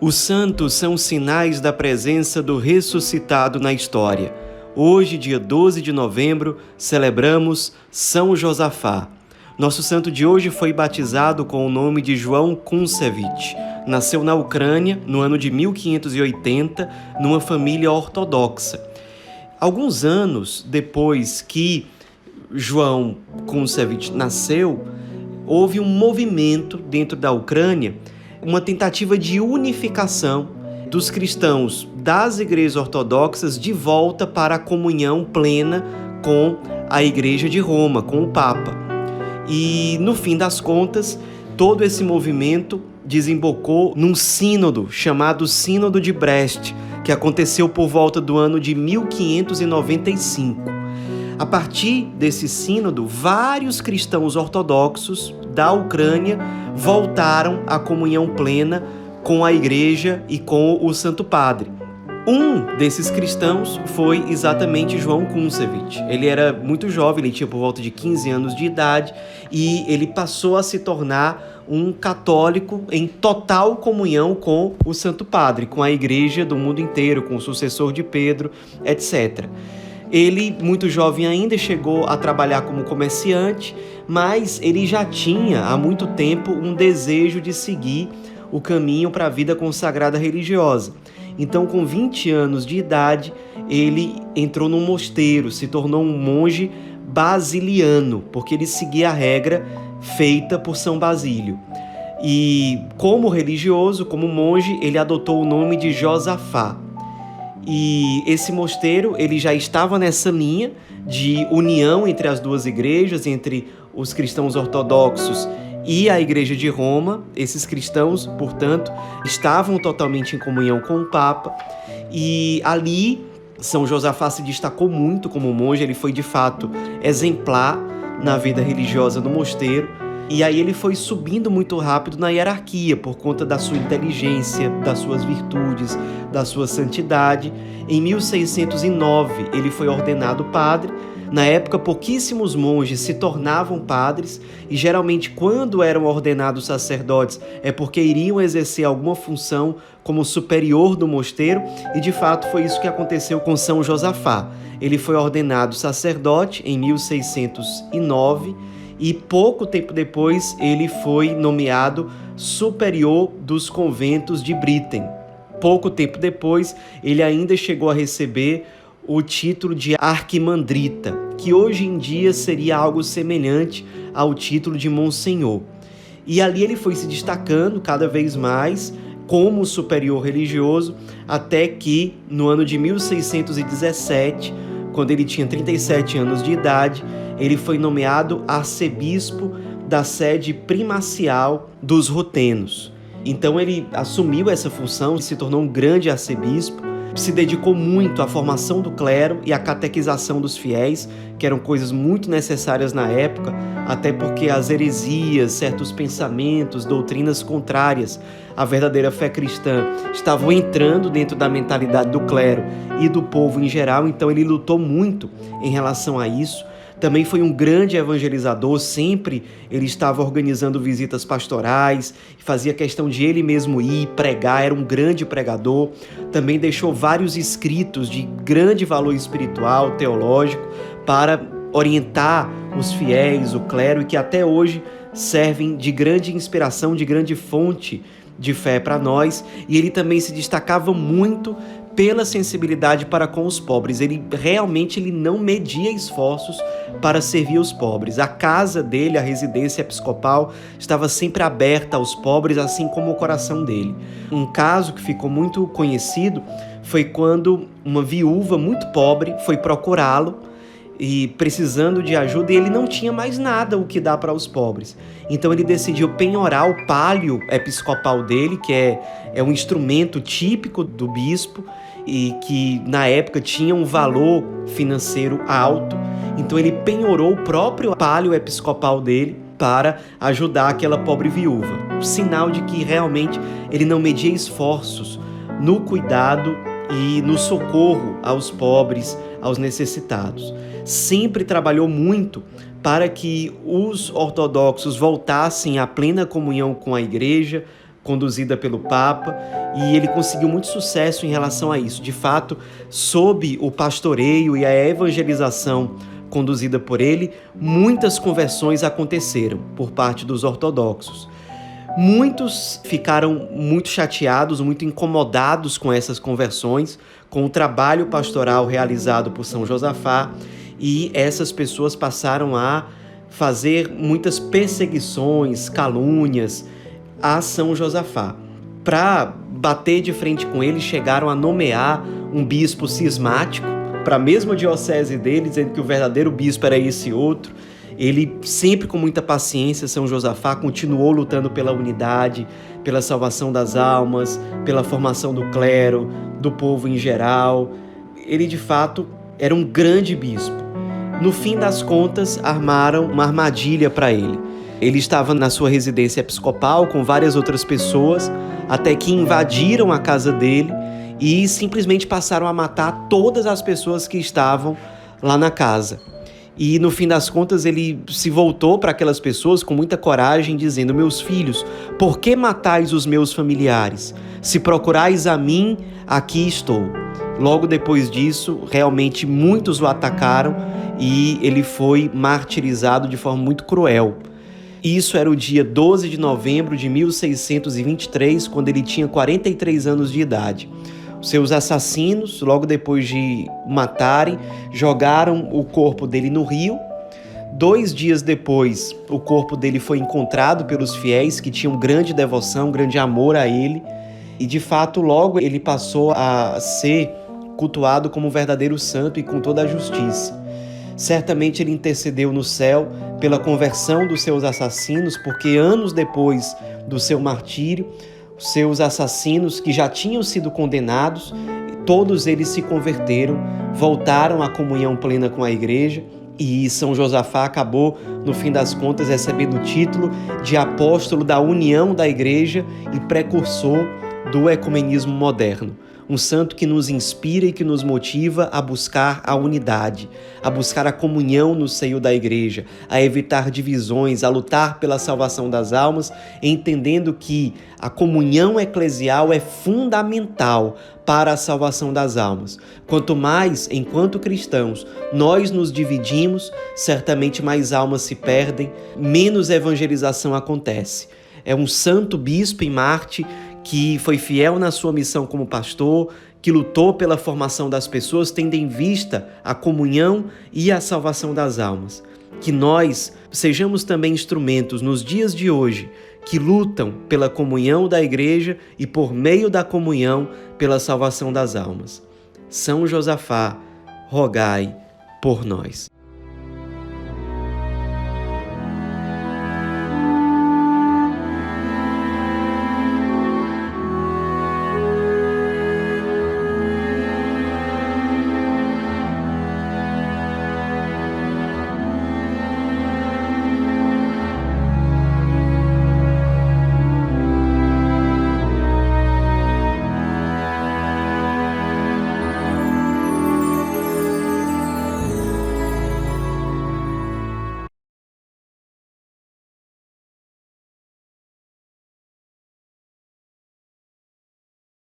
Os santos são sinais da presença do ressuscitado na história. Hoje, dia 12 de novembro, celebramos São Josafá. Nosso santo de hoje foi batizado com o nome de João Kuncevich. Nasceu na Ucrânia no ano de 1580, numa família ortodoxa. Alguns anos depois que João Kuncevich nasceu, houve um movimento dentro da Ucrânia, uma tentativa de unificação dos cristãos das igrejas ortodoxas de volta para a comunhão plena com a Igreja de Roma, com o Papa. E, no fim das contas, todo esse movimento desembocou num sínodo chamado Sínodo de Brest, que aconteceu por volta do ano de 1595. A partir desse sínodo, vários cristãos ortodoxos da Ucrânia voltaram à comunhão plena com a Igreja e com o Santo Padre. Um desses cristãos foi exatamente João Kuncevich. Ele era muito jovem, ele tinha por volta de 15 anos de idade e ele passou a se tornar um católico em total comunhão com o Santo Padre, com a Igreja do mundo inteiro, com o sucessor de Pedro, etc. Ele, muito jovem ainda, chegou a trabalhar como comerciante, mas ele já tinha há muito tempo um desejo de seguir o caminho para a vida consagrada religiosa. Então, com 20 anos de idade, ele entrou num mosteiro, se tornou um monge basiliano, porque ele seguia a regra feita por São Basílio. E como religioso, como monge, ele adotou o nome de Josafá. E esse mosteiro, ele já estava nessa linha de união entre as duas igrejas, entre os cristãos ortodoxos e a Igreja de Roma. Esses cristãos, portanto, estavam totalmente em comunhão com o Papa. E ali, São Josafá se destacou muito como monge. Ele foi, de fato, exemplar na vida religiosa do mosteiro. E aí ele foi subindo muito rápido na hierarquia por conta da sua inteligência, das suas virtudes, da sua santidade. Em 1609 ele foi ordenado padre. Na época, pouquíssimos monges se tornavam padres e geralmente quando eram ordenados sacerdotes é porque iriam exercer alguma função como superior do mosteiro e de fato foi isso que aconteceu com São Josafá. Ele foi ordenado sacerdote em 1609 e pouco tempo depois ele foi nomeado superior dos conventos de Britten. Pouco tempo depois ele ainda chegou a receber o título de arquimandrita, que hoje em dia seria algo semelhante ao título de monsenhor. E ali ele foi se destacando cada vez mais como superior religioso, até que no ano de 1617, quando ele tinha 37 anos de idade, ele foi nomeado arcebispo da sede primacial dos rutenos. Então ele assumiu essa função, se tornou um grande arcebispo, se dedicou muito à formação do clero e à catequização dos fiéis, que eram coisas muito necessárias na época, até porque as heresias, certos pensamentos, doutrinas contrárias à verdadeira fé cristã estavam entrando dentro da mentalidade do clero e do povo em geral, então ele lutou muito em relação a isso. Também foi um grande evangelizador, sempre ele estava organizando visitas pastorais, fazia questão de ele mesmo ir pregar, era um grande pregador. Também deixou vários escritos de grande valor espiritual, teológico, para orientar os fiéis, o clero, e que até hoje servem de grande inspiração, de grande fonte de fé para nós. E ele também se destacava muito pela sensibilidade para com os pobres. Ele realmente não media esforços para servir os pobres. A casa dele, a residência episcopal, estava sempre aberta aos pobres, assim como o coração dele. Um caso que ficou muito conhecido foi quando uma viúva muito pobre foi procurá-lo e precisando de ajuda, e ele não tinha mais nada o que dar para os pobres. Então ele decidiu penhorar o pálio episcopal dele, que é um instrumento típico do bispo e que na época tinha um valor financeiro alto. Então ele penhorou o próprio pálio episcopal dele para ajudar aquela pobre viúva. Sinal de que realmente ele não media esforços no cuidado e no socorro aos pobres, aos necessitados. Sempre trabalhou muito para que os ortodoxos voltassem à plena comunhão com a igreja, conduzida pelo Papa, e ele conseguiu muito sucesso em relação a isso. De fato, sob o pastoreio e a evangelização conduzida por ele, muitas conversões aconteceram por parte dos ortodoxos. Muitos ficaram muito chateados, muito incomodados com essas conversões, com o trabalho pastoral realizado por São Josafá, e essas pessoas passaram a fazer muitas perseguições, calúnias a São Josafá. Para bater de frente com ele, chegaram a nomear um bispo cismático para a mesma diocese dele, dizendo que o verdadeiro bispo era esse outro. Ele, sempre com muita paciência, São Josafá continuou lutando pela unidade, pela salvação das almas, pela formação do clero, do povo em geral. Ele, de fato, era um grande bispo. No fim das contas, armaram uma armadilha para ele. Ele estava na sua residência episcopal com várias outras pessoas, até que invadiram a casa dele e simplesmente passaram a matar todas as pessoas que estavam lá na casa. E no fim das contas ele se voltou para aquelas pessoas com muita coragem, dizendo: meus filhos, por que matais os meus familiares? Se procurais a mim, aqui estou. Logo depois disso, realmente muitos o atacaram e ele foi martirizado de forma muito cruel. Isso era o dia 12 de novembro de 1623, quando ele tinha 43 anos de idade. Seus assassinos, logo depois de o matarem, jogaram o corpo dele no rio. 2 dias depois, o corpo dele foi encontrado pelos fiéis que tinham grande devoção, grande amor a ele. E, de fato, logo ele passou a ser cultuado como um verdadeiro santo e com toda a justiça. Certamente ele intercedeu no céu pela conversão dos seus assassinos, porque anos depois do seu martírio, seus assassinos que já tinham sido condenados, todos eles se converteram, voltaram à comunhão plena com a igreja, e São Josafá acabou, no fim das contas, recebendo o título de apóstolo da união da igreja e precursor do ecumenismo moderno. Um santo que nos inspira e que nos motiva a buscar a unidade, a buscar a comunhão no seio da igreja, a evitar divisões, a lutar pela salvação das almas, entendendo que a comunhão eclesial é fundamental para a salvação das almas. Quanto mais, enquanto cristãos, nós nos dividimos, certamente mais almas se perdem, menos evangelização acontece. É um santo bispo em Marte que foi fiel na sua missão como pastor, que lutou pela formação das pessoas, tendo em vista a comunhão e a salvação das almas. Que nós sejamos também instrumentos nos dias de hoje que lutam pela comunhão da igreja e, por meio da comunhão, pela salvação das almas. São Josafá, rogai por nós.